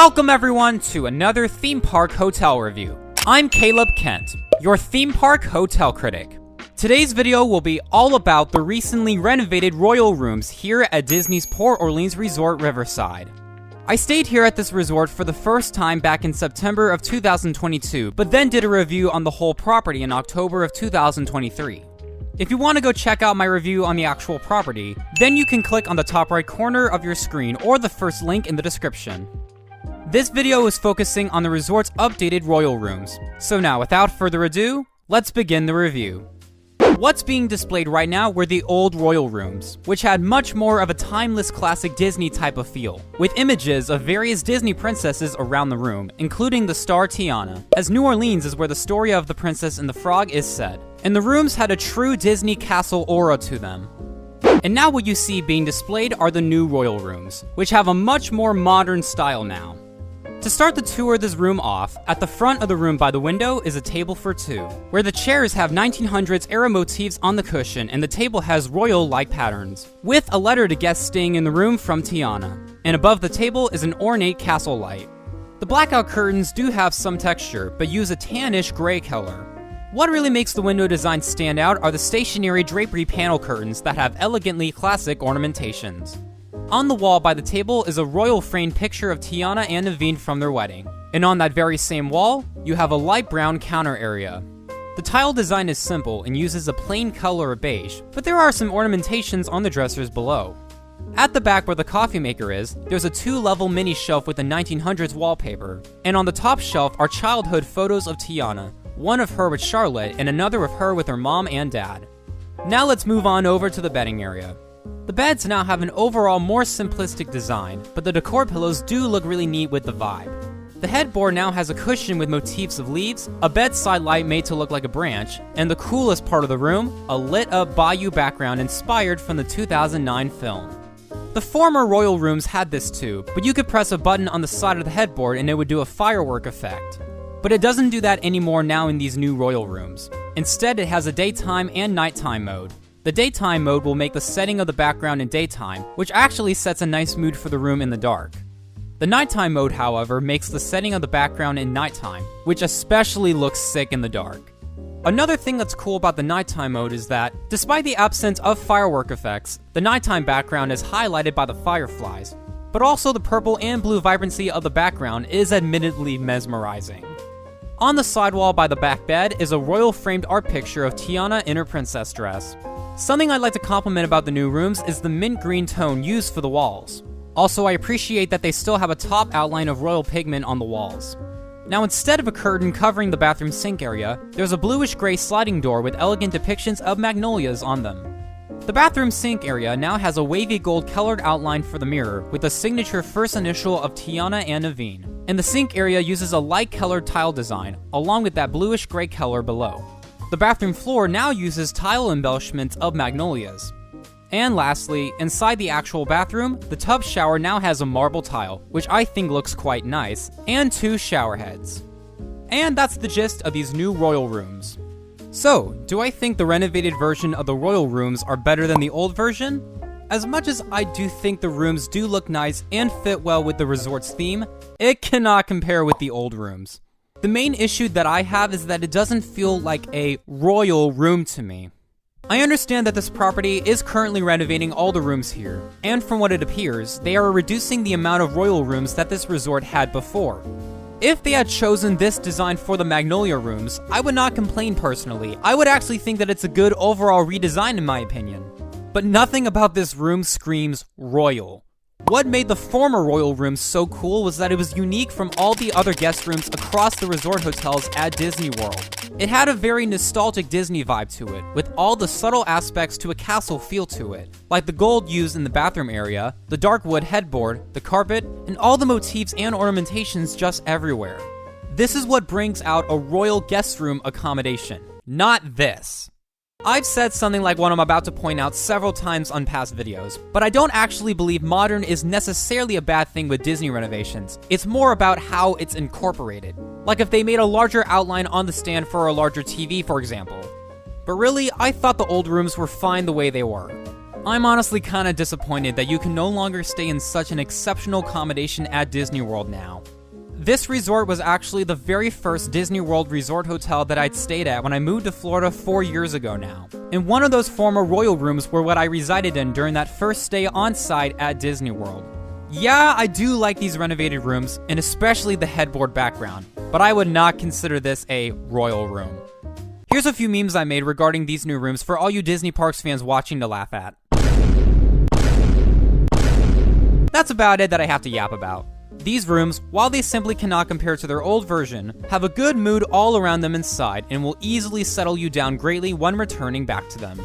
Welcome everyone to another theme park hotel review. I'm Caleb Kent, your theme park hotel critic. Today's video will be all about the recently renovated royal rooms here at Disney's Port Orleans Resort Riverside. I stayed here at this resort for the first time back in September of 2022, but then did a review on the whole property in October of 2023. If you want to go check out my review on the actual property, then you can click on the top right corner of your screen or the first link in the description. This video is focusing on the resort's updated royal rooms. So now, without further ado, let's begin the review. What's being displayed right now were the old royal rooms, which had much more of a timeless classic Disney type of feel, with images of various Disney princesses around the room, including the star Tiana, as New Orleans is where the story of the Princess and the Frog is set, and the rooms had a true Disney castle aura to them. And now what you see being displayed are the new royal rooms, which have a much more modern style now. To start the tour of this room off, at the front of the room by the window is a table for two, where the chairs have 1900s era motifs on the cushion and the table has royal-like patterns, with a letter to guests staying in the room from Tiana. And above the table is an ornate castle light. The blackout curtains do have some texture, but use a tannish gray color. What really makes the window design stand out are the stationary drapery panel curtains that have elegantly classic ornamentations. On the wall by the table is a royal framed picture of Tiana and Naveen from their wedding. And on that very same wall, you have a light brown counter area. The tile design is simple and uses a plain color of beige, but there are some ornamentations on the dressers below. At the back where the coffee maker is, there's a two-level mini shelf with a 1900s wallpaper. And on the top shelf are childhood photos of Tiana, one of her with Charlotte and another of her with her mom and dad. Now let's move on over to the bedding area. The beds now have an overall more simplistic design, but the decor pillows do look really neat with the vibe. The headboard now has a cushion with motifs of leaves, a bedside light made to look like a branch, and the coolest part of the room, a lit-up bayou background inspired from the 2009 film. The former royal rooms had this too, but you could press a button on the side of the headboard and it would do a firework effect. But it doesn't do that anymore now in these new royal rooms. Instead, it has a daytime and nighttime mode. The daytime mode will make the setting of the background in daytime, which actually sets a nice mood for the room in the dark. The nighttime mode, however, makes the setting of the background in nighttime, which especially looks sick in the dark. Another thing that's cool about the nighttime mode is that, despite the absence of firework effects, the nighttime background is highlighted by the fireflies, but also the purple and blue vibrancy of the background is admittedly mesmerizing. On the sidewall by the back bed is a royal framed art picture of Tiana in her princess dress. Something I'd like to compliment about the new rooms is the mint green tone used for the walls. Also, I appreciate that they still have a top outline of royal pigment on the walls. Now, instead of a curtain covering the bathroom sink area, there's a bluish gray sliding door with elegant depictions of magnolias on them. The bathroom sink area now has a wavy gold colored outline for the mirror with the signature first initial of Tiana and Naveen. And the sink area uses a light colored tile design, along with that bluish gray color below. The bathroom floor now uses tile embellishments of magnolias. And lastly, inside the actual bathroom, the tub shower now has a marble tile, which I think looks quite nice, and two shower heads. And that's the gist of these new royal rooms. So, do I think the renovated version of the royal rooms are better than the old version? As much as I do think the rooms do look nice and fit well with the resort's theme, it cannot compare with the old rooms. The main issue that I have is that it doesn't feel like a royal room to me. I understand that this property is currently renovating all the rooms here, and from what it appears, they are reducing the amount of royal rooms that this resort had before. If they had chosen this design for the Magnolia rooms, I would not complain personally. I would actually think that it's a good overall redesign in my opinion. But nothing about this room screams royal. What made the former royal rooms so cool was that it was unique from all the other guest rooms across the resort hotels at Disney World. It had a very nostalgic Disney vibe to it, with all the subtle aspects to a castle feel to it, like the gold used in the bathroom area, the dark wood headboard, the carpet, and all the motifs and ornamentations just everywhere. This is what brings out a royal guest room accommodation, not this. I've said something like what I'm about to point out several times on past videos, but I don't actually believe modern is necessarily a bad thing with Disney renovations. It's more about how it's incorporated. Like if they made a larger outline on the stand for a larger TV, for example. But really, I thought the old rooms were fine the way they were. I'm honestly kinda disappointed that you can no longer stay in such an exceptional accommodation at Disney World now. This resort was actually the very first Disney World Resort hotel that I'd stayed at when I moved to Florida 4 years ago now. And one of those former royal rooms were what I resided in during that first stay on site at Disney World. Yeah, I do like these renovated rooms, and especially the headboard background, but I would not consider this a royal room. Here's a few memes I made regarding these new rooms for all you Disney Parks fans watching to laugh at. That's about it that I have to yap about. These rooms, while they simply cannot compare to their old version, have a good mood all around them inside and will easily settle you down greatly when returning back to them.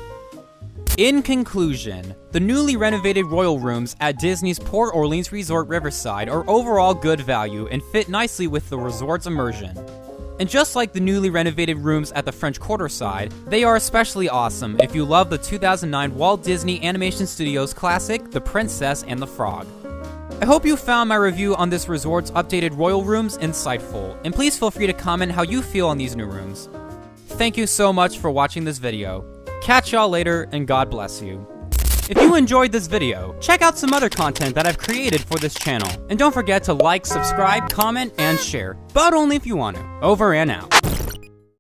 In conclusion, the newly renovated royal rooms at Disney's Port Orleans Resort Riverside are overall good value and fit nicely with the resort's immersion. And just like the newly renovated rooms at the French Quarter side, they are especially awesome if you love the 2009 Walt Disney Animation Studios classic, The Princess and the Frog. I hope you found my review on this resort's updated royal rooms insightful, and please feel free to comment how you feel on these new rooms. Thank you so much for watching this video. Catch y'all later, and God bless you. If you enjoyed this video, check out some other content that I've created for this channel. And don't forget to like, subscribe, comment, and share. But only if you want to. Over and out.